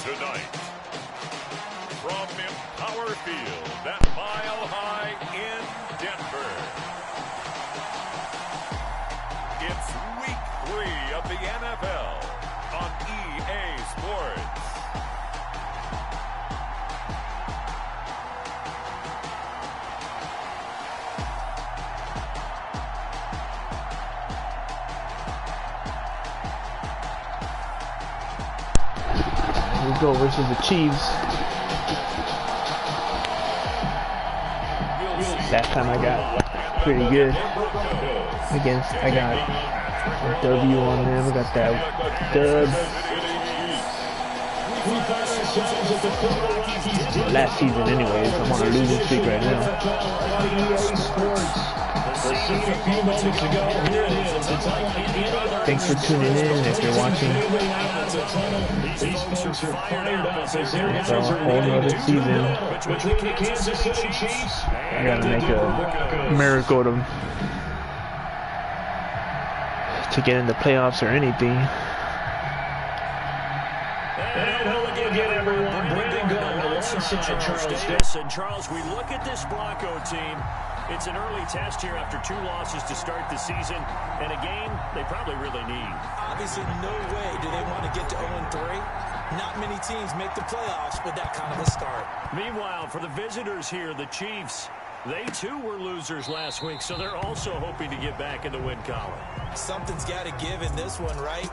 Tonight, from Empower Field at Mile High in Denver, it's Week 3 of the NFL on EA Sports. We go versus the Cheifs. Last time I got pretty good against, I got a W on them. I got that dub last season anyways. I'm on a losing streak right now. Thanks for tuning in if you're watching. It's a whole nother season. I gotta make a miracle to get in the playoffs or anything. And Charles, we look at this Bronco team. It's an early test here after 2 losses to start the season, and a game they probably really need. Obviously, no way do they want to get to 0-3. Not many teams make the playoffs with that kind of a start. Meanwhile, for the visitors here, the Cheifs, they too were losers last week, so they're also hoping to get back in the win column. Something's got to give in this one, right?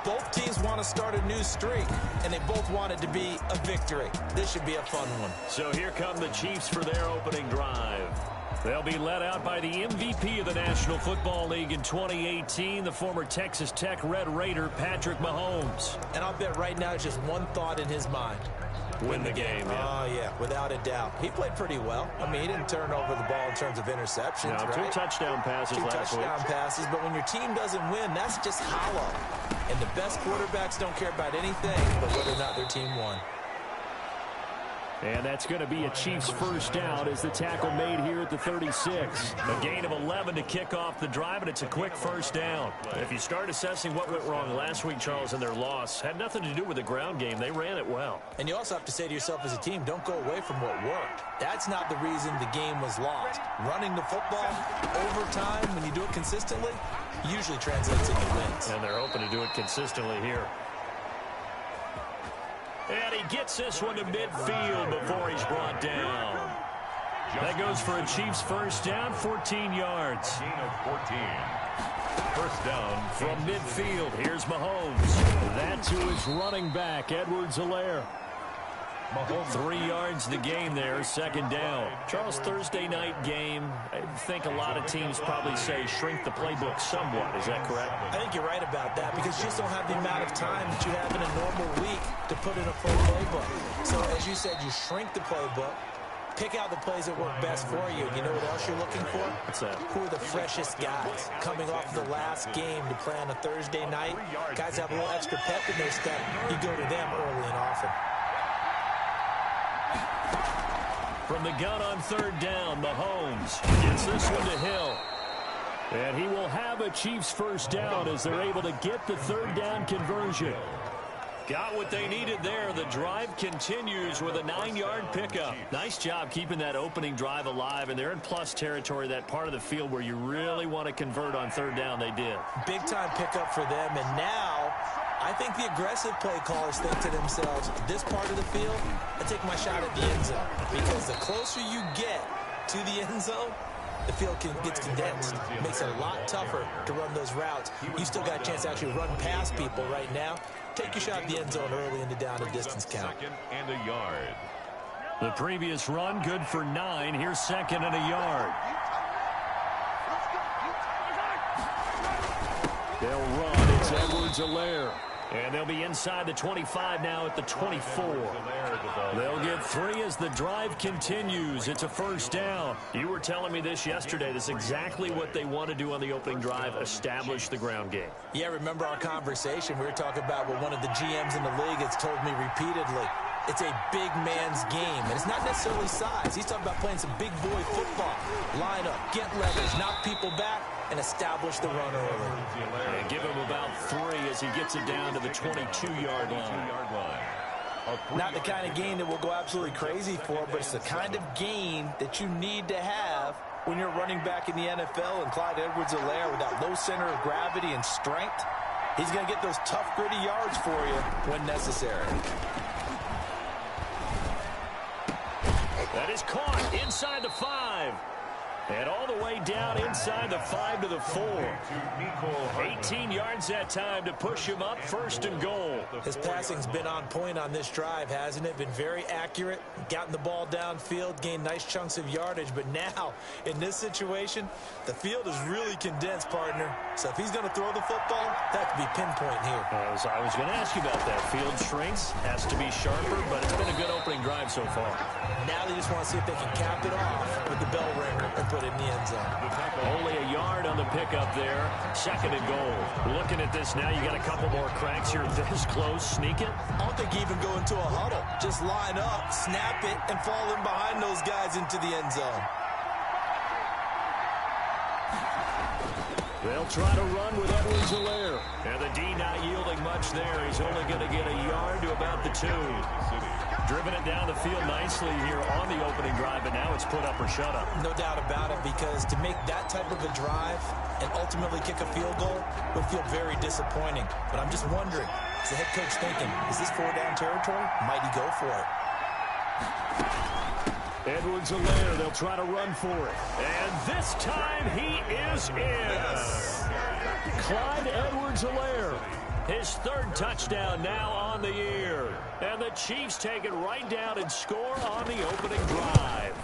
Both teams want to start a new streak, and they both want it to be a victory. This should be a fun one. So here come the Cheifs for their opening drive. They'll be led out by the MVP of the National Football League in 2018, the former Texas Tech Red Raider, Patrick Mahomes. And I'll bet right now just one thought in his mind. Win the game, yeah. Oh, yeah, without a doubt. He played pretty well. I mean, he didn't turn over the ball in terms of interceptions, right? 2 touchdown passes last week. 2 touchdown passes, but when your team doesn't win, that's just hollow. And the best quarterbacks don't care about anything but whether or not their team won. And that's going to be a Chiefs first down as the tackle made here at the 36. A gain of 11 to kick off the drive, and it's a quick first down. If you start assessing what went wrong last week, Charles, in their loss, had nothing to do with the ground game. They ran it well. And you also have to say to yourself as a team, don't go away from what worked. That's not the reason the game was lost. Running the football over time, when you do it consistently, usually translates into wins. And they're hoping to do it consistently here. And he gets this one to midfield before he's brought down. That goes for a Chiefs first down, 14 yards. Gain of 14. First down from midfield. Here's Mahomes. That's to his running back, Edwards-Helaire. 3 yards to gain there, second down. Charles, Thursday night game, I think a lot of teams probably say shrink the playbook somewhat. Is that correct? I think you're right about that because you just don't have the amount of time that you have in a normal week to put in a full playbook. So as you said, you shrink the playbook, pick out the plays that work best for you. You know what else you're looking for? What's that? Who are the freshest guys coming off the last game to play on a Thursday night? Guys have a little extra pep in their step. You go to them early and often. From the gun on third down, Mahomes gets this one to Hill. And he will have a Chiefs first down as they're able to get the third down conversion. Got what they needed there. The drive continues with a 9-yard pickup. Nice job keeping that opening drive alive, and they're in plus territory, that part of the field where you really want to convert on third down. They did. Big-time pickup for them, and now I think the aggressive play callers think to themselves, this part of the field, I take my shot at the end zone. Because the closer you get to the end zone, the field gets condensed. It makes it a lot tougher to run those routes. You still got a chance to actually run past people right now. Take your shot at the end zone early in the down and distance count. Second and a yard. The previous run, good for 9. Here's second and a yard. They'll run. It's Edwards-Helaire. And they'll be inside the 25 now at the 24. They'll get 3 as the drive continues. It's a first down. You were telling me this yesterday. This is exactly what they want to do on the opening drive, establish the ground game. Yeah, remember our conversation? We were talking about what one of the GMs in the league has told me repeatedly. It's a big man's game, and it's not necessarily size. He's talking about playing some big boy football. Line up, get leverage, knock people back, and establish the run early. And give him about 3 as he gets it down to the 22-yard line. Not the kind of gain that we'll go absolutely crazy for, but it's the kind of gain that you need to have when you're running back in the NFL. And Clyde Edwards-Helaire, with that low center of gravity and strength, he's going to get those tough, gritty yards for you when necessary. That is caught inside the 5. And all the way down inside the 5 to the 4. 18 yards that time to push him up, 1st and goal. His passing's been on point on this drive, hasn't it? Been very accurate, gotten the ball downfield, gained nice chunks of yardage. But now, in this situation, the field is really condensed, partner. So if he's going to throw the football, that could be pinpoint here. As I was going to ask you about that. Field shrinks, has to be sharper, but it's been a good opening drive so far. Now they just want to see if they can cap it off with the bell ringer and put it in the end zone. Only a yard on the pickup there. 2nd and goal. Looking at this now, you got a couple more cracks here this close. Sneak it. I don't think you even go into a huddle. Just line up, snap it, and fall in behind those guys into the end zone. They'll try to run with Edwards-Helaire. And the D not yielding much there. He's only going to get a yard to about the 2. Driven it down the field nicely here on the opening drive, but now it's put up or shut up. No doubt about it, because to make that type of a drive and ultimately kick a field goal would feel very disappointing. But I'm just wondering, is the head coach thinking, is this 4-down territory? Might he go for it? Edwards-Helaire, they'll try to run for it. And this time he is in. Yes. Clyde Edwards-Helaire, his 3rd touchdown now on the year. And the Chiefs take it right down and score on the opening drive.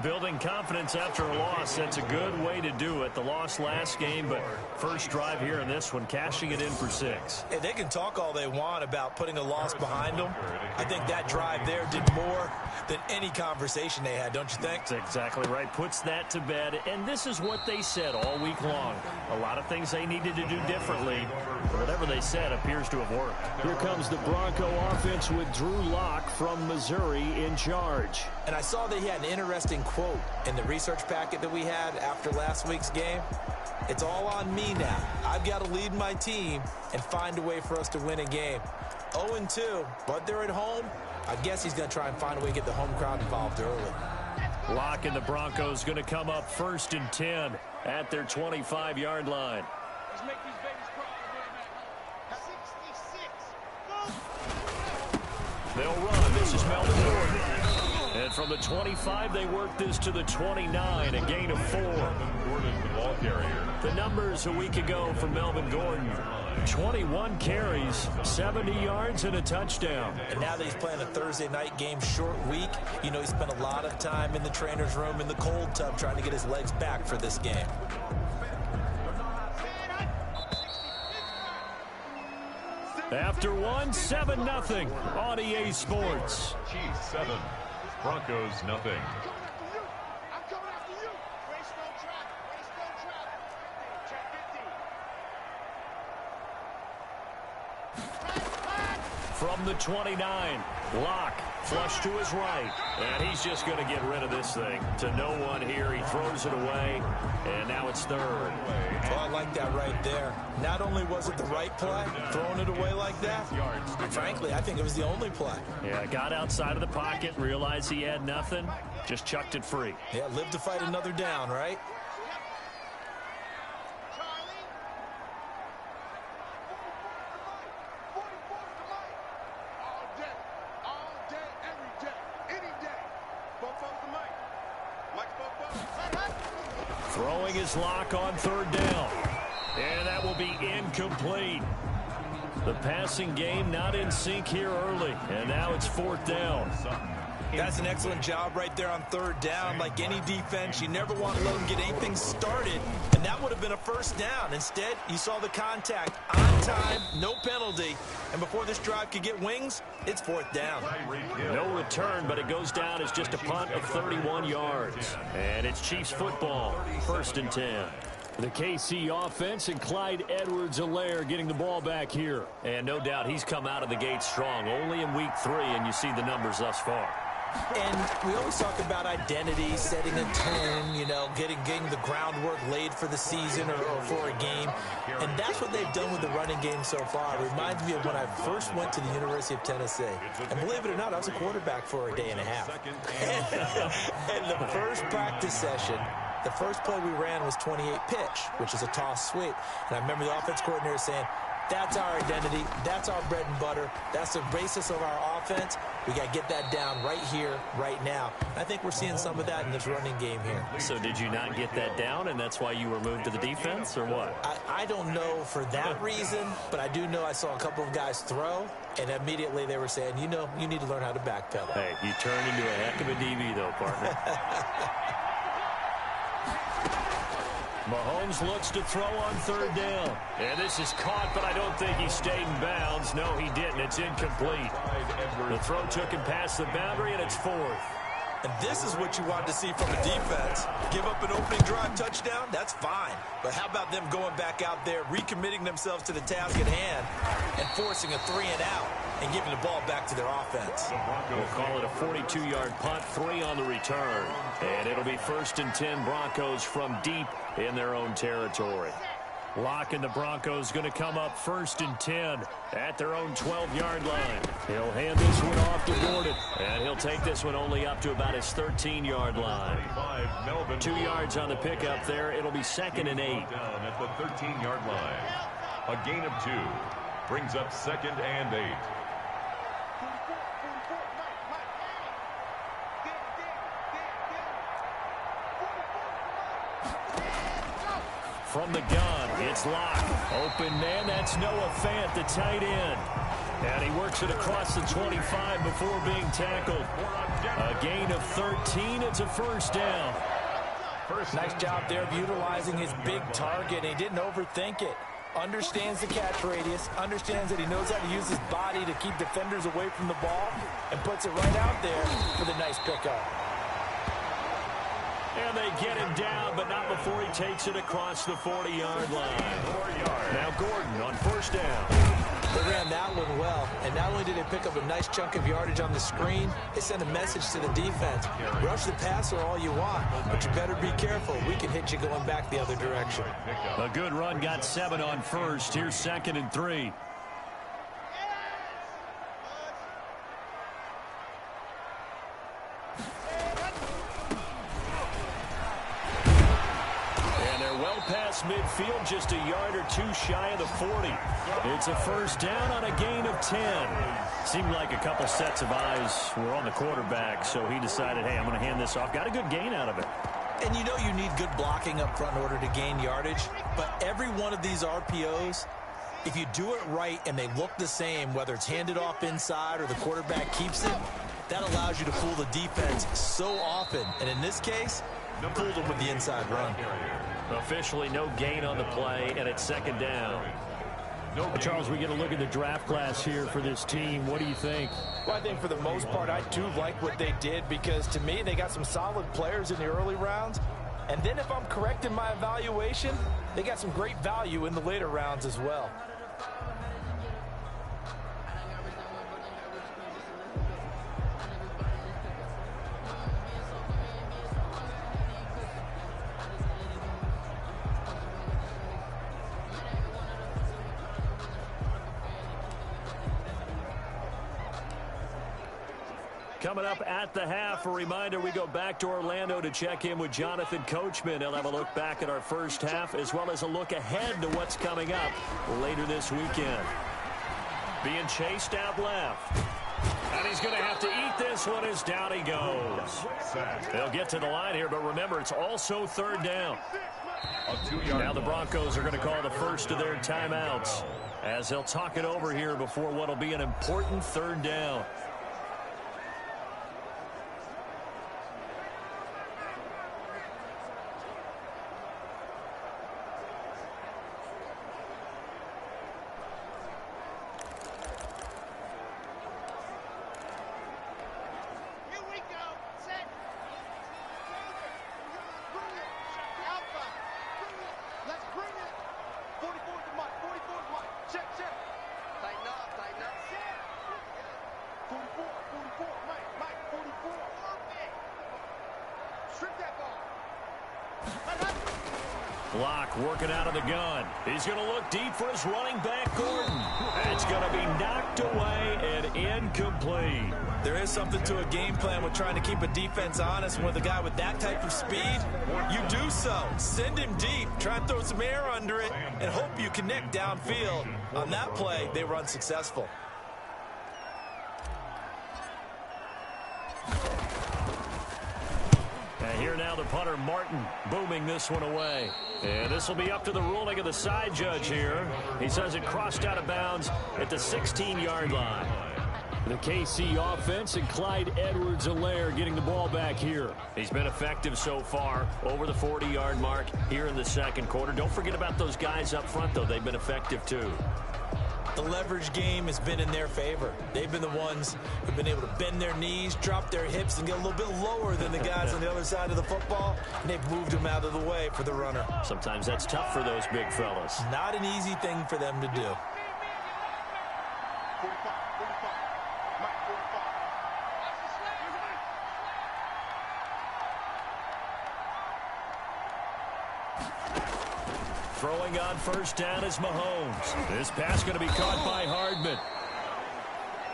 Building confidence after a loss, that's a good way to do it. The loss last game, but first drive here in this one, cashing it in for 6. Hey, they can talk all they want about putting a loss behind them. I think that drive there did more than any conversation they had, don't you think? That's exactly right. Puts that to bed. And this is what they said all week long. A lot of things they needed to do differently. But whatever they said appears to have worked. Here comes the Bronco offense with Drew Lock from Missouri in charge. And I saw that he had an interesting quote in the research packet that we had after last week's game. It's all on me now. I've got to lead my team and find a way for us to win a game. 0-2, but they're at home. I guess he's going to try and find a way to get the home crowd involved early. Lock and the Broncos going to come up 1st and 10 at their 25-yard line. Let's make these babies cry. 66. They'll run. This is Melvin Gordon. And from the 25, they work this to the 29, a gain of 4. The numbers a week ago for Melvin Gordon. 21 carries, 70 yards, and a touchdown. And now that he's playing a Thursday night game, short week, you know he spent a lot of time in the trainer's room in the cold tub trying to get his legs back for this game. After 7-0 on EA Sports. Chiefs 7, Broncos nothing. I'm coming after you. Race no trap. Race no trap. Check 50. From the 29, Lock flush to his right. And he's just going to get rid of this thing. To no one here. He throws it away. And now it's 3rd. Oh, I like that right there. Not only was it the right play, throwing it away like that, frankly, I think it was the only play. Yeah, got outside of the pocket, realized he had nothing, just chucked it free. Yeah, live to fight another down, right? Throwing his Lock on 3rd down. And that will be incomplete. The passing game not in sync here early. And now it's 4th down. That's an excellent job right there on 3rd down. Like any defense, you never want to let them get anything started. And that would have been a 1st down. Instead, you saw the contact on time, no penalty. And before this drive could get wings, it's 4th down. No return, but it goes down as just a punt of 31 yards. And it's Chiefs football, 1st and 10. The KC offense and Clyde Edwards-Helaire getting the ball back here. And no doubt he's come out of the gate strong. Only in week 3, and you see the numbers thus far. And we always talk about identity, setting a tone, you know, getting the groundwork laid for the season or for a game. And that's what they've done with the running game so far. It reminds me of when I first went to the University of Tennessee. And believe it or not, I was a quarterback for a day and a half. And the first practice session, the first play we ran was 28 pitch, which is a toss sweep. And I remember the offense coordinator saying, that's our identity. That's our bread and butter. That's the basis of our offense. We got to get that down right here, right now. I think we're seeing some of that in this running game here. So did you not get that down, and that's why you were moved to the defense, or what? I don't know for that reason, but I do know I saw a couple of guys throw, and immediately they were saying, you know, you need to learn how to backpedal. Hey, you turned into a heck of a DB, though, partner. Mahomes looks to throw on third down. And this is caught, but I don't think he stayed in bounds. No, he didn't. It's incomplete. The throw took him past the boundary, and it's fourth. And this is what you wanted to see from the defense. Give up an opening drive touchdown, that's fine. But how about them going back out there, recommitting themselves to the task at hand, and forcing a 3-and-out and giving the ball back to their offense. We'll call it a 42-yard punt, 3 on the return. And it'll be 1st and 10 Broncos from deep in their own territory. Lock and the Broncos going to come up 1st and 10 at their own 12-yard line. He'll hand this one off to Gordon, and he'll take this one only up to about his 13-yard line. 2 yards on the pickup there. It'll be 2nd and 8. Down at the 13-yard line. A gain of 2 brings up 2nd and 8. From the gun, it's Locke. Open man, that's Noah Fant, the tight end. And he works it across the 25 before being tackled. A gain of 13, it's a first down. Nice job there of utilizing his big target. He didn't overthink it. Understands the catch radius, understands that he knows how to use his body to keep defenders away from the ball, and puts it right out there for the nice pickup. And they get him down, but not before he takes it across the 40-yard line. Now Gordon on first down. They ran that one well, and not only did they pick up a nice chunk of yardage on the screen, they sent a message to the defense. Rush the passer all you want, but you better be careful. We can hit you going back the other direction. A good run, got 7 on first. Here's 2nd and 3. Midfield just a yard or 2 shy of the 40. It's a first down on a gain of 10. Seemed like a couple sets of eyes were on the quarterback, so he decided, hey, I'm going to hand this off. Got a good gain out of it. And you know you need good blocking up front in order to gain yardage, but every one of these RPOs, if you do it right and they look the same, whether it's handed off inside or the quarterback keeps it, that allows you to fool the defense so often. And in this case, fooled them with the inside run. Officially no gain on the play, and it's 2nd down. Charles, we get a look at the draft class here for this team. What do you think? Well, I think for the most part, I do like what they did because, to me, they got some solid players in the early rounds. And then if I'm correct in my evaluation, they got some great value in the later rounds as well. Coming up at the half, a reminder, we go back to Orlando to check in with Jonathan Coachman. He'll have a look back at our first half as well as a look ahead to what's coming up later this weekend. Being chased out left. And he's going to have to eat this one as down he goes. They'll get to the line here, but remember, it's also 3rd down. Now the Broncos are going to call the first of their timeouts as they'll talk it over here before what will be an important 3rd down. Strip that ball. Block working out of the gun. He's going to look deep for his running back, Gordon. It's going to be knocked away and incomplete. There is something to a game plan with trying to keep a defense honest. With a guy with that type of speed, you do so. Send him deep. Try and throw some air under it and hope you connect downfield. On that play, they were unsuccessful. And here now the punter, Martin, booming this one away. And this will be up to the ruling of the side judge here. He says it crossed out of bounds at the 16-yard line. The KC offense and Clyde Edwards-Helaire getting the ball back here. He's been effective so far over the 40-yard mark here in the second quarter. Don't forget about those guys up front, though. They've been effective, too. The leverage game has been in their favor. They've been the ones who've been able to bend their knees, drop their hips, and get a little bit lower than the guys on the other side of the football, and they've moved them out of the way for the runner. Sometimes that's tough for those big fellas. Not an easy thing for them to do. 45, 45. Mike, 45. Throwing on first down is Mahomes. This pass going to be caught by Hardman.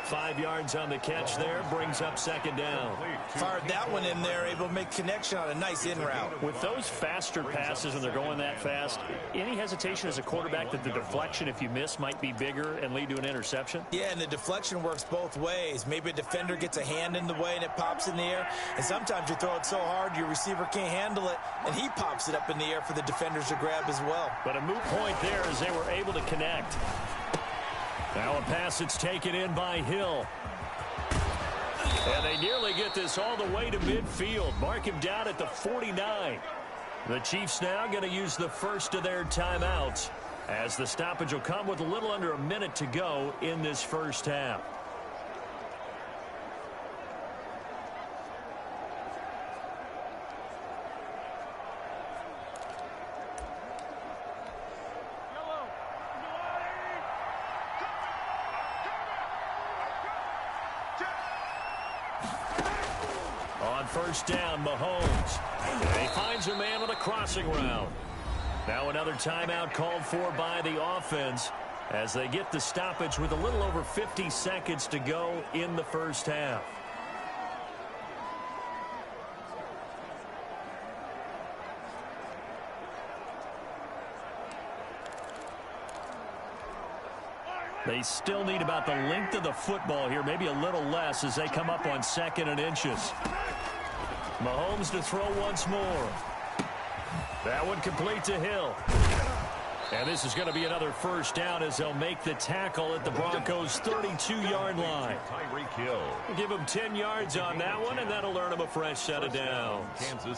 5 yards on the catch there, brings up second down. Fired that one in there, able to make connection on a nice in route. With those faster passes when they're going that fast, any hesitation as a quarterback that the deflection, if you miss, might be bigger and lead to an interception? Yeah, and the deflection works both ways. Maybe a defender gets a hand in the way and it pops in the air. And sometimes you throw it so hard your receiver can't handle it, and he pops it up in the air for the defenders to grab as well. But a moot point there as they were able to connect. Now a pass that's taken in by Hill. And they nearly get this all the way to midfield. Mark him down at the 49. The Chiefs now going to use the first of their timeouts as the stoppage will come with a little under a minute to go in this first half. First down, Mahomes. And he finds a man on a crossing route. Now another timeout called for by the offense as they get the stoppage with a little over 50 seconds to go in the first half. They still need about the length of the football here, maybe a little less as they come up on 2nd and inches. Mahomes to throw once more. That one complete to Hill. And this is going to be another first down as they'll make the tackle at the Broncos' 32-yard line. Give him 10 yards on that one, and that'll earn him a fresh set of downs.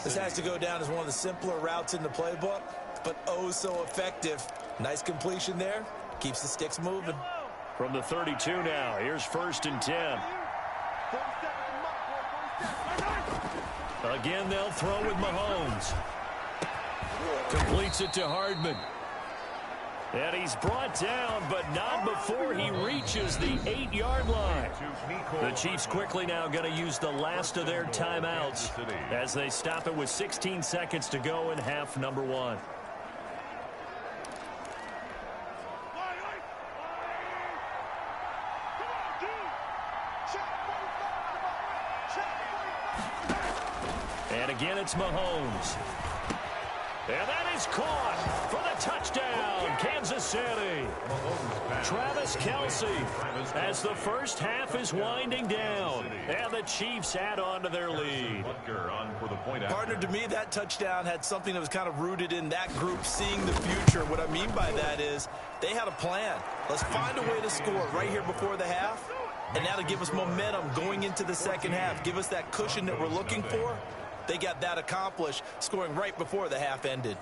This has to go down as one of the simpler routes in the playbook, but oh so effective. Nice completion there. Keeps the sticks moving. From the 32 now, here's 1st and 10. Again, they'll throw with Mahomes. Completes it to Hardman. And he's brought down, but not before he reaches the 8-yard line. The Chiefs quickly now going to use the last of their timeouts as they stop it with 16 seconds to go in half number 1. And again, it's Mahomes. And that is caught for the touchdown, Kansas City. Travis Kelce as the first half is winding down. And the Chiefs add on to their lead. Partner, to me, that touchdown had something that was kind of rooted in that group seeing the future. What I mean by that is they had a plan. Let's find a way to score right here before the half. And that'll give us momentum going into the second half. Give us that cushion that we're looking for. They got that accomplished, scoring right before the half ended.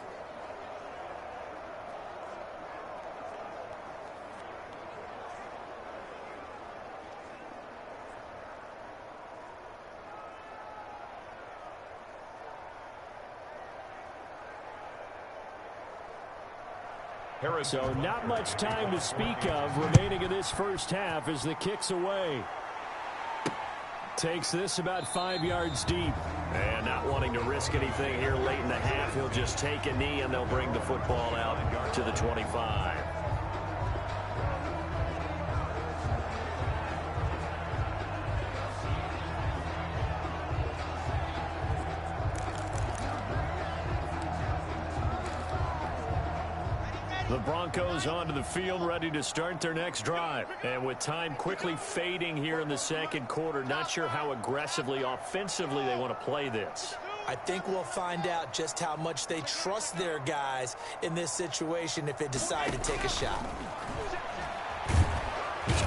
So not much time to speak of remaining in this first half as the kick's away. Takes this about 5 yards deep. And not one wanting to risk anything here late in the half. He'll just take a knee, and they'll bring the football out to the 25. The Broncos onto the field, ready to start their next drive. And with time quickly fading here in the second quarter, not sure how aggressively, offensively they want to play this. I think we'll find out just how much they trust their guys in this situation if they decide to take a shot.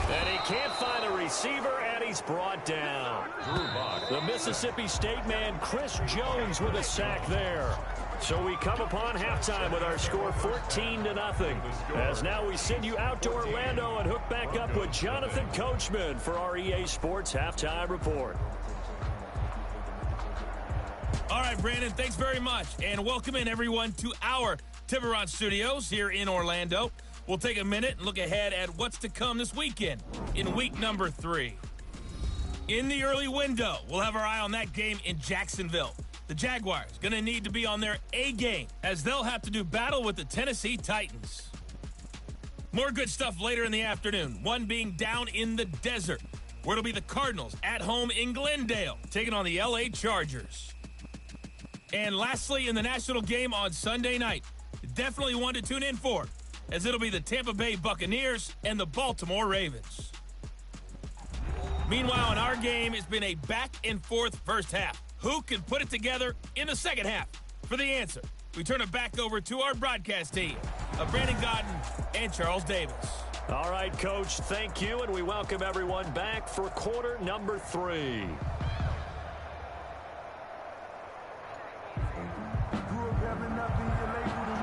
And he can't find a receiver, and he's brought down. The Mississippi State man, Chris Jones, with a sack there. So we come upon halftime with our score 14-0. As now we send you out to Orlando and hook back up with Jonathan Coachman for our EA Sports Halftime Report. All right, Brandon, thanks very much. And welcome in, everyone, to our Tiburon Studios here in Orlando. We'll take a minute and look ahead at what's to come this weekend in week number 3. In the early window, we'll have our eye on that game in Jacksonville. The Jaguars going to need to be on their A game as they'll have to do battle with the Tennessee Titans. More good stuff later in the afternoon, one being down in the desert, where it'll be the Cardinals at home in Glendale, taking on the LA Chargers. And lastly, in the national game on Sunday night, definitely one to tune in for, as it'll be the Tampa Bay Buccaneers and the Baltimore Ravens. Meanwhile, in our game, it's been a back-and-forth first half. Who can put it together in the second half? For the answer, we turn it back over to our broadcast team of Brandon Gaudin and Charles Davis. All right, Coach, thank you, and we welcome everyone back for quarter number 3.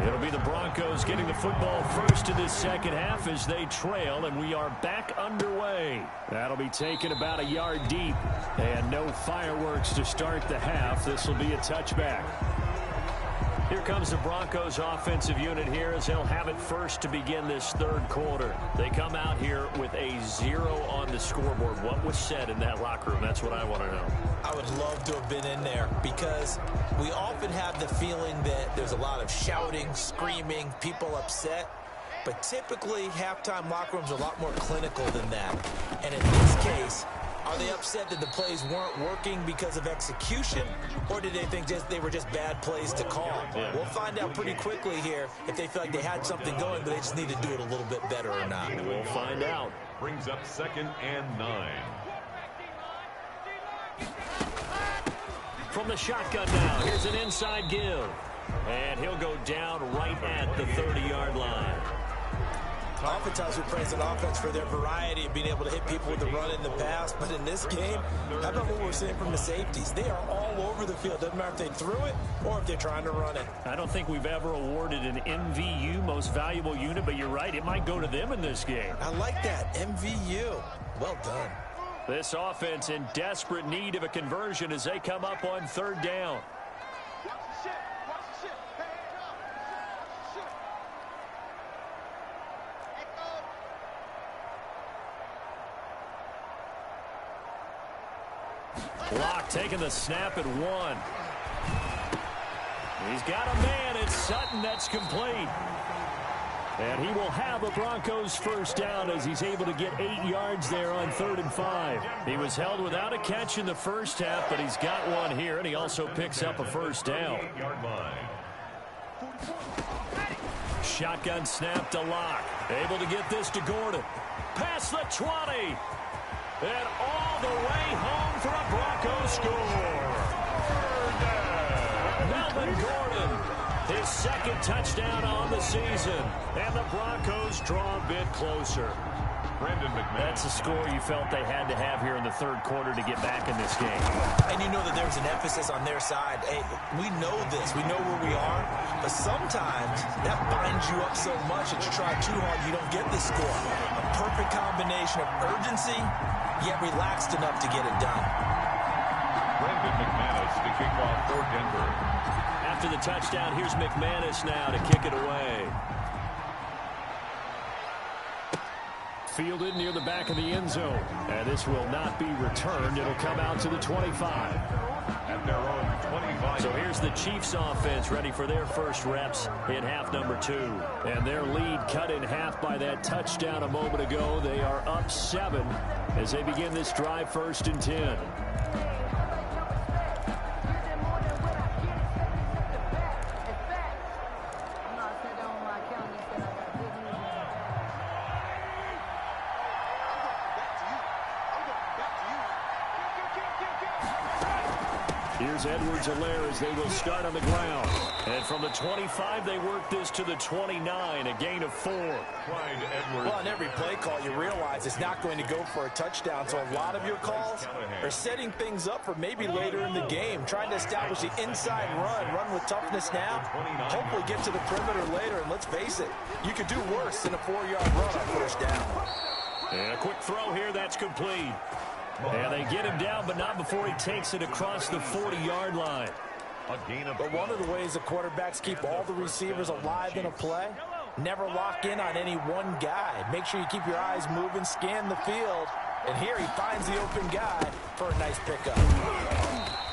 It'll be the Broncos getting the football first in this second half as they trail, and we are back underway. That'll be taken about a yard deep, and no fireworks to start the half. This will be a touchback. Here comes the Broncos offensive unit here as they'll have it first to begin this third quarter. They come out here with a 0 on the scoreboard. What was said in that locker room? That's what I want to know. I would love to have been in there because we often have the feeling that there's a lot of shouting, screaming, people upset. But typically, halftime locker rooms are a lot more clinical than that. And in this case, are they upset that the plays weren't working because of execution, or did they think they were just bad plays to call? Yeah. We'll find out pretty quickly here if they feel like they had something going, but they just need to do it a little bit better or not. We'll find out. Brings up 2nd and 9. From the shotgun now, here's an inside give. And he'll go down right at the 30-yard line. Oftentimes we praise an offense for their variety of being able to hit people with the run in the pass, but in this game, how about what we're seeing from the safeties? They are all over the field. Doesn't matter if they threw it or if they're trying to run it. I don't think we've ever awarded an MVU, most valuable unit, but you're right, it might go to them in this game. I like that, MVU. Well done. This offense in desperate need of a conversion as they come up on 3rd down. Block taking the snap at 1. He's got a man. It's Sutton. That's complete. And he will have a Broncos first down as he's able to get 8 yards there on 3rd and 5. He was held without a catch in the first half, but he's got one here, and he also picks up a first down. Shotgun snap to Locke. Able to get this to Gordon. Past the 20. And all the way home for a Broncos score. Melvin Gordon, his 2nd touchdown on the season. And the Broncos draw a bit closer. That's a score you felt they had to have here in the 3rd quarter to get back in this game. And you know that there was an emphasis on their side. Hey, we know this. We know where we are. But sometimes that binds you up so much that you try too hard, you don't get the score. A perfect combination of urgency, yet relaxed enough to get it done. Brandon McManus to kick off for Denver. After the touchdown, here's McManus now to kick it away. fielded near the back of the end zone. And this will not be returned. It'll come out to the 25. At their own 25. So here's the Chiefs offense ready for their first reps in half number 2. And their lead cut in half by that touchdown a moment ago. They are up 7 as they begin this drive, 1st and 10. Here's Edwards-Helaire as they will start on the ground. And from the 25, they work this to the 29, a gain of 4. Well, on every play call, you realize it's not going to go for a touchdown, so a lot of your calls are setting things up for maybe later in the game, trying to establish the inside run with toughness now, hopefully get to the perimeter later, and let's face it, you could do worse than a 4-yard run on 1st down. And a quick throw here, that's complete. And they get him down, but not before he takes it across the 40-yard line. But one of the ways the quarterbacks keep all the receivers alive in a play, never lock in on any one guy. Make sure you keep your eyes moving, scan the field. And here he finds the open guy for a nice pickup.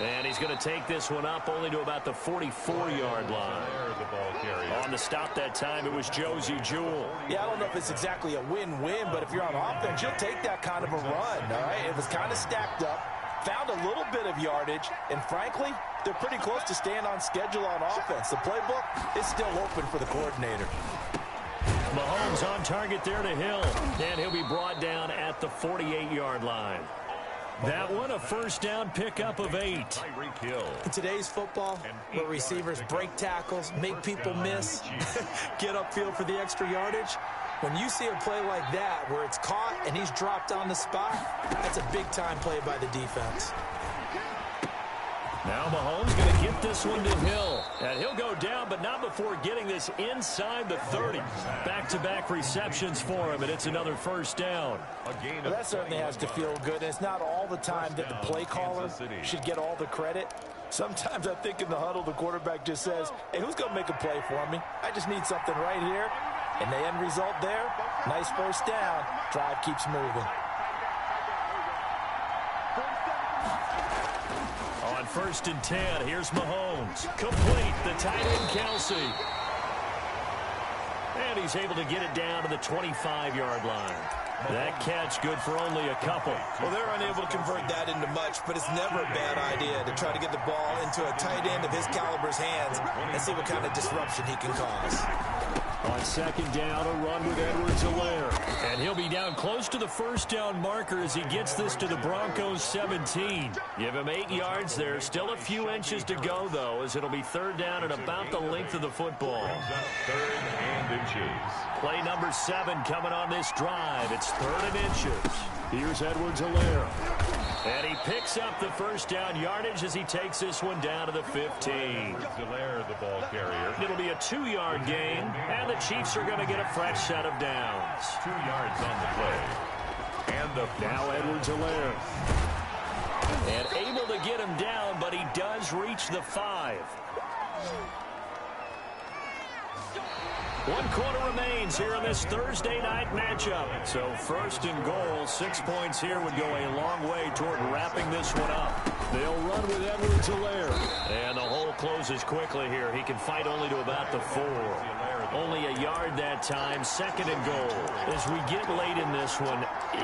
And he's going to take this one up only to about the 44-yard line. On the stop that time, it was Josie Jewell. Yeah, I don't know if it's exactly a win-win, but if you're on offense, you'll take that kind of a run, all right? It was kind of stacked up, found a little bit of yardage, and frankly, they're pretty close to staying on schedule on offense. The playbook is still open for the coordinator. Mahomes on target there to Hill, and he'll be brought down at the 48-yard line. That one, a 1st down pickup of 8. In today's football, where receivers break tackles, make people miss, get upfield for the extra yardage, when you see a play like that where it's caught and he's dropped on the spot, that's a big-time play by the defense. Now Mahomes going to get this one to Hill. And he'll go down, but not before getting this inside the 30. Back-to-back receptions for him, and it's another 1st down. Well, that certainly has to feel good. And it's not all the time that the play caller should get all the credit. Sometimes I think in the huddle, the quarterback just says, hey, who's going to make a play for me? I just need something right here. And the end result there, nice 1st down. Drive keeps moving. On 1st and 10, here's Mahomes. Complete, the tight end Kelsey. And he's able to get it down to the 25-yard line. That catch good for only a couple. Well, they're unable to convert that into much, but it's never a bad idea to try to get the ball into a tight end of his caliber's hands and see what kind of disruption he can cause. On 2nd down, a run with Edwards-Helaire. And he'll be down close to the 1st down marker as he gets this to the Broncos 17. Give him 8 yards there. Still a few inches to go, though, as it'll be 3rd down and about the length of the football. 3rd and inches. Play number 7 coming on this drive. It's 3rd and inches. Here's Edwards-Helaire. And he picks up the 1st down yardage as he takes this one down to the 15. Helaire, the ball carrier. It'll be a 2-yard gain, and the Chiefs are going to get a fresh set of downs. 2 yards on the play. And now Edwards-Helaire. And able to get him down, but he does reach the 5. 1 quarter remains here in this Thursday night matchup. So 1st and goal, 6 points here would go a long way toward wrapping this one up. They'll run with Edwards-Helaire. And the hole closes quickly here. He can fight only to about the 4. Only a yard that time, 2nd and goal. As we get late in this one,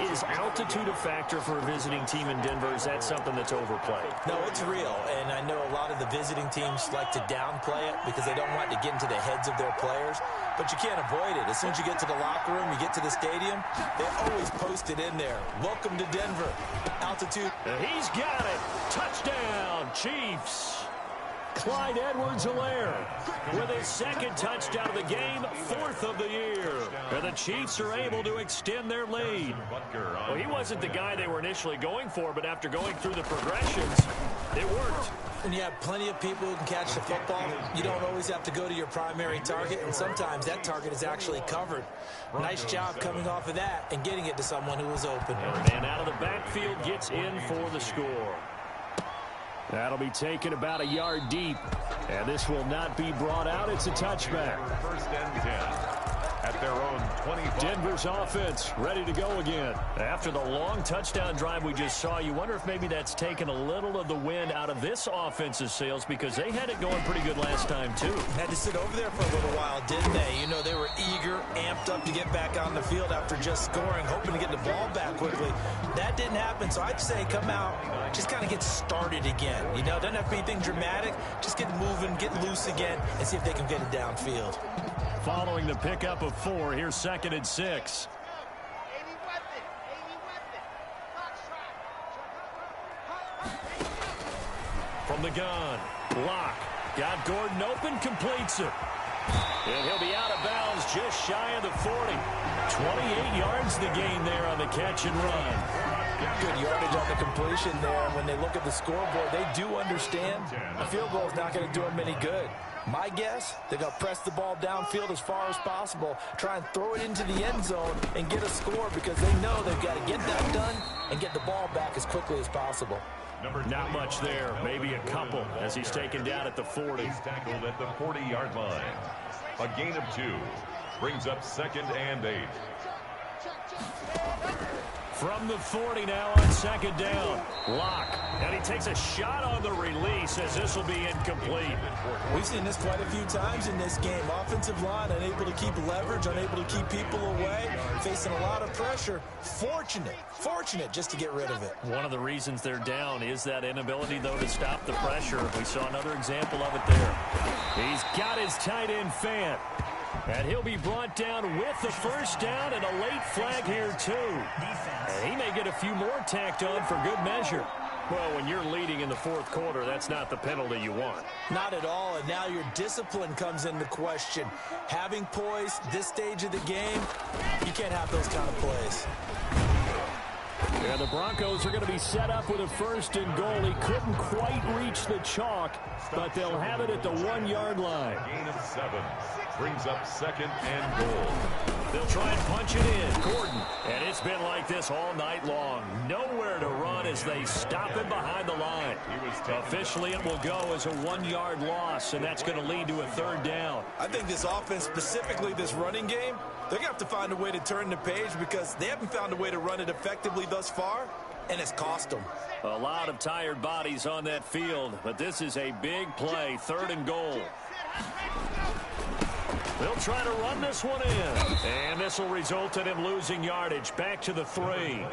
is altitude a factor for a visiting team in Denver? Is that something that's overplayed? No, it's real, and I know a lot of the visiting teams like to downplay it because they don't want to get into the heads of their players, but you can't avoid it. As soon as you get to the locker room, you get to the stadium, they always post it in there. Welcome to Denver. Altitude. And he's got it. Touchdown, Chiefs. Clyde Edwards-Helaire with his 2nd touchdown of the game, 4th of the year. And the Chiefs are able to extend their lead. Well, he wasn't the guy they were initially going for, but after going through the progressions, it worked. When you have plenty of people who can catch the football, you don't always have to go to your primary target, and sometimes that target is actually covered. Nice job coming off of that and getting it to someone who was open. And out of the backfield gets in for the score. That'll be taken about a yard deep. And this will not be brought out. It's a touchback. 1st and 10 at their own Denver's offense ready to go again. After the long touchdown drive we just saw, you wonder if maybe that's taken a little of the wind out of this offense's sails because they had it going pretty good last time, too. Had to sit over there for a little while, didn't they? You know, they were eager, amped up to get back on the field after just scoring, hoping to get the ball back quickly. That didn't happen, so I'd say come out, just kind of get started again. You know, doesn't have to be anything dramatic. Just get moving, get loose again, and see if they can get it downfield. Following the pickup of 4, here's 2nd and 6. From the gun, Locke got Gordon open, completes it. And he'll be out of bounds just shy of the 40. 28 yards the gain there on the catch and run. Good yardage on the completion there. When they look at the scoreboard, they do understand a field goal is not going to do them any good. My guess, they're going to press the ball downfield as far as possible, try and throw it into the end zone and get a score because they know they've got to get that done and get the ball back as quickly as possible. Not much there, maybe a couple as he's taken down at the 40. He's tackled at the 40-yard line. A gain of 2 brings up 2nd and 8. From the 40 now on 2nd down. Locke. And he takes a shot on the release as this will be incomplete. We've seen this quite a few times in this game. Offensive line unable to keep leverage, unable to keep people away, facing a lot of pressure. Fortunate just to get rid of it. One of the reasons they're down is that inability, though, to stop the pressure. We saw another example of it there. He's got his tight end Fant. And he'll be brought down with the first down and a late flag here, too. And he may get a few more tacked on for good measure. Well, when you're leading in the 4th quarter, that's not the penalty you want. Not at all, and now your discipline comes into question. Having poise this stage of the game, you can't have those kind of plays. Yeah, the Broncos are going to be set up with a 1st and goal. He couldn't quite reach the chalk, but they'll have it at the 1-yard line. Gain of 7 brings up 2nd and goal. They'll try and punch it in. Gordon. And it's been like this all night long. Nowhere to run as they stop him behind the line. Officially, it will go as a 1-yard loss, and that's going to lead to a 3rd down. I think this offense, specifically this running game, they're going to have to find a way to turn the page because they haven't found a way to run it effectively thus far, and it's cost them. A lot of tired bodies on that field, but this is a big play, 3rd and goal. They'll try to run this one in. And this will result in him losing yardage. Back to the 3.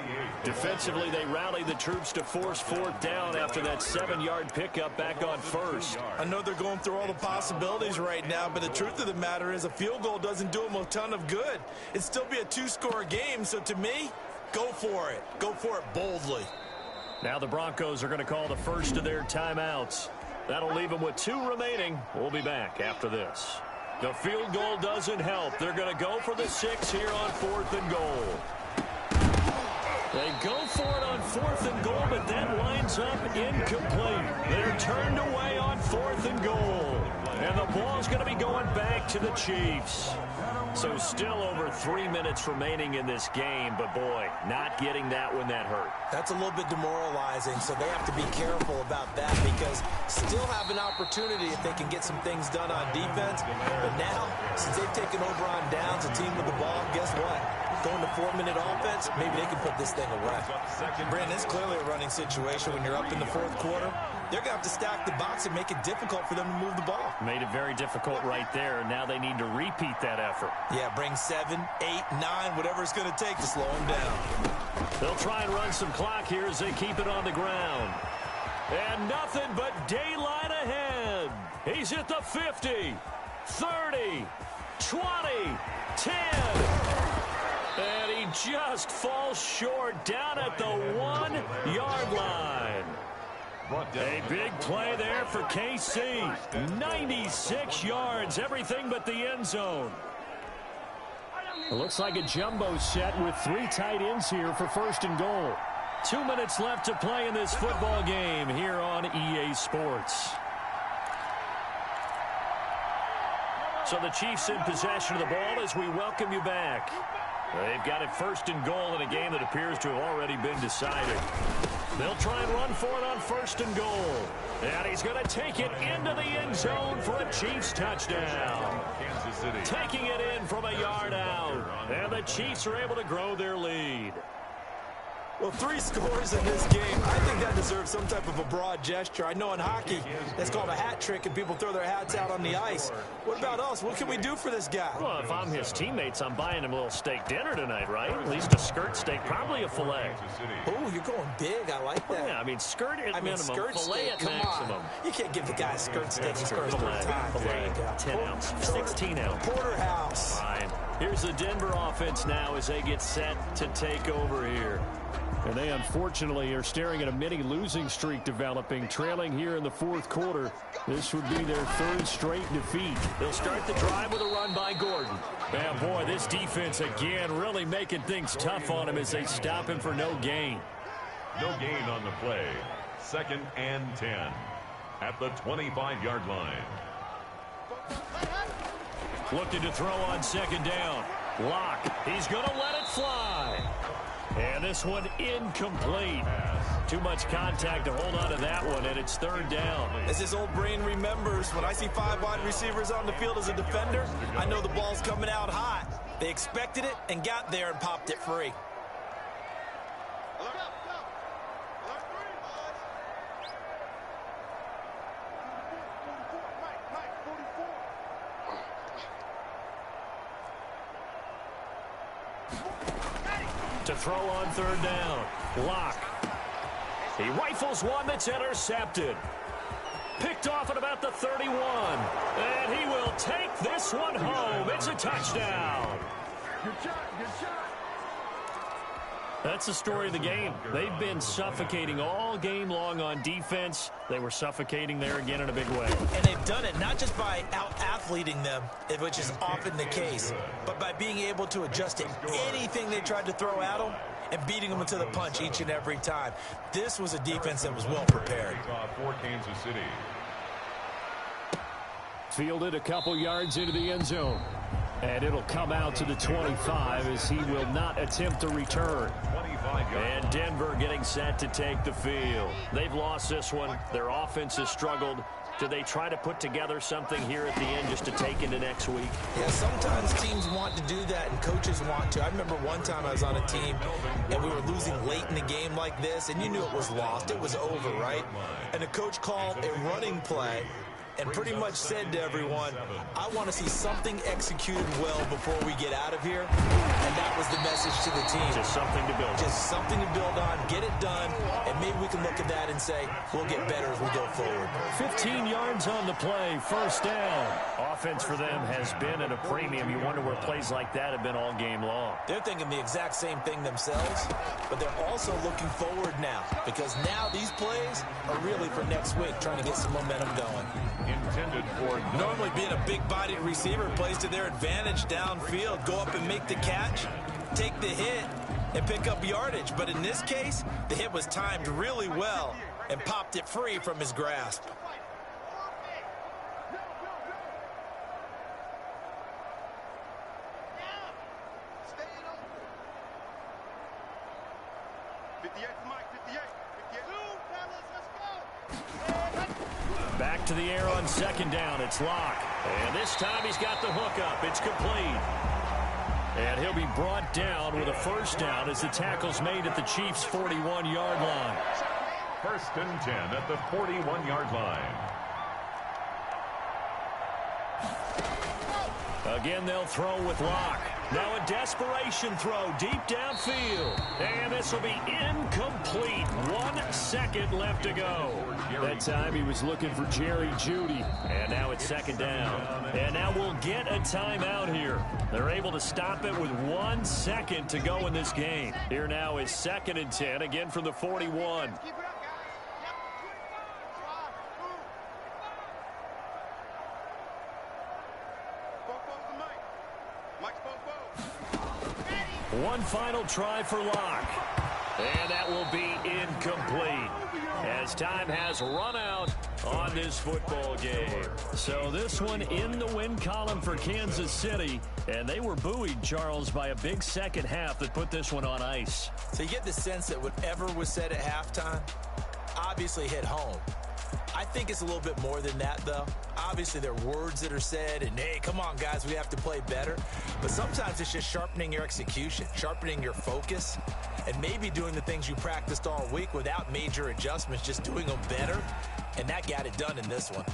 Defensively, they rally the troops to force 4th down after that 7-yard pickup back on 1st. I know they're going through all the possibilities right now, but the truth of the matter is a field goal doesn't do them a ton of good. It'd still be a 2-score game, so to me, go for it. Go for it boldly. Now the Broncos are going to call the first of their timeouts. That'll leave them with 2 remaining. We'll be back after this. The field goal doesn't help. They're going to go for the 6 here on 4th and goal. They go for it on 4th and goal, but that lines up incomplete. They're turned away on 4th and goal. And the ball's going to be going back to the Chiefs. So still over 3 minutes remaining in this game, but boy, not getting that when that hurt. That's a little bit demoralizing, so they have to be careful about that because still have an opportunity if they can get some things done on defense. But now, since they've taken over on downs, a team with the ball, guess what? Going to 4-minute offense, maybe they can put this thing away. Brandon, it's clearly a running situation when you're up in the 4th quarter. They're going to have to stack the box and make it difficult for them to move the ball. Made it very difficult right there, and now they need to repeat that effort. Yeah, bring 7, 8, 9, whatever it's going to take to slow them down. They'll try and run some clock here as they keep it on the ground. And nothing but daylight ahead. He's at the 50, 30, 20, 10. And he just falls short down at the 1-yard line. A big play there for KC. 96 yards, everything but the end zone. It looks like a jumbo set with 3 tight ends here for 1st and goal. 2 minutes left to play in this football game here on EA Sports. So the Chiefs in possession of the ball as we welcome you back. They've got it 1st and goal in a game that appears to have already been decided. They'll try and run for it on 1st and goal. And he's going to take it into the end zone for a Chiefs touchdown. Kansas City. Taking it in from a yard out. And the Chiefs are able to grow their lead. Well, 3 scores in this game. I think that deserves some type of a broad gesture. I know in hockey, that's called a hat trick, and people throw their hats out on the ice. What about us? What can we do for this guy? Well, if I'm his teammates, I'm buying him a little steak dinner tonight, right? At least a skirt steak, probably a filet. Oh, you're going big. I like that. Yeah, I mean, skirt at minimum, skirt filet steak, at come maximum. on. You can't give the guy a skirt steak and skirt time. Filet, 10 ounce, 16 ounce. Porterhouse. Fine. Here's the Denver offense now as they get set to take over here. And they unfortunately are staring at a mini losing streak developing, trailing here in the 4th quarter. This would be their 3rd straight defeat. They'll start the drive with a run by Gordon. And boy, this defense again really making things tough on him as they stop him for no gain. No gain on the play. 2nd and 10 at the 25-yard line. Looking to throw on 2nd down. Lock. He's going to let it fly. And this one incomplete. Too much contact to hold on to that one, and it's 3rd down. As his old brain remembers, when I see 5 wide receivers on the field as a defender, I know the ball's coming out hot. They expected it and got there and popped it free. To throw on 3rd down. Lock. He rifles one that's intercepted. Picked off at about the 31. And he will take this one home. It's a touchdown. Good shot, good shot. That's the story of the game. They've been suffocating all game long on defense. They were suffocating there again in a big way. And they've done it not just by out-athleting them, which is often the case, but by being able to adjust to anything they tried to throw at them and beating them into the punch each and every time. This was a defense that was well prepared. For Kansas City. Fielded a couple yards into the end zone. And it'll come out to the 25 as he will not attempt to return. And Denver getting set to take the field. They've lost this one. Their offense has struggled. Do they try to put together something here at the end just to take into next week? Yeah, sometimes teams want to do that and coaches want to. I remember one time I was on a team and we were losing late in the game like this, and you knew it was lost. It was over, right? And the coach called a running play and pretty much said to everyone, I want to see something executed well before we get out of here. And that was the message to the team. Just something to build on. Just something to build on, get it done, and maybe we can look at that and say, we'll get better as we go forward. 15 yards on the play, 1st down. Offense for them has been at a premium. You wonder where plays like that have been all game long. They're thinking the exact same thing themselves, but they're also looking forward now, because now these plays are really for next week, trying to get some momentum going. Intended for normally being a big-bodied receiver plays to their advantage downfield, go up and make the catch, take the hit, and pick up yardage. But in this case, the hit was timed really well and popped it free from his grasp. Back to the air on 2nd down. It's Lock. And this time he's got the hook up. It's complete. And he'll be brought down with a 1st down as the tackle's made at the Chiefs' 41-yard line. 1st and 10 at the 41-yard line. Again, they'll throw with Lock. Now a desperation throw deep downfield. And this will be incomplete. 1 second left to go. That time he was looking for Jerry Jeudy. And now it's 2nd down. And now we'll get a timeout here. They're able to stop it with 1 second to go in this game. Here now is 2nd and 10, again from the 41. One final try for Lock. And that will be incomplete. As time has run out on this football game. So this one in the win column for Kansas City, and they were buoyed, Charles, by a big second half that put this one on ice. So you get the sense that whatever was said at halftime obviously hit home. I think it's a little bit more than that, though. Obviously, there are words that are said, and, hey, come on, guys, we have to play better. But sometimes it's just sharpening your execution, sharpening your focus, and maybe doing the things you practiced all week without major adjustments, just doing them better. And that got it done in this one.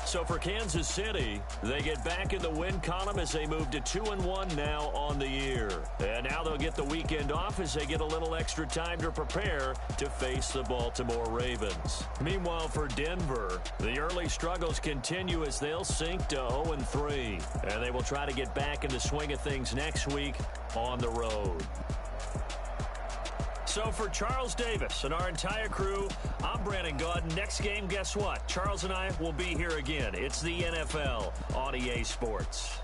So for Kansas City, they get back in the win column as they move to 2-1 now on the year. And now they'll get the weekend off as they get a little extra time to prepare to face the Baltimore Ravens. Meanwhile, for Denver, the early struggles continue as they'll sink to 0-3. And they will try to get back in the swing of things next week on the road. So for Charles Davis and our entire crew, I'm Brandon Gaudin. Next game, guess what? Charles and I will be here again. It's the NFL on EA Sports.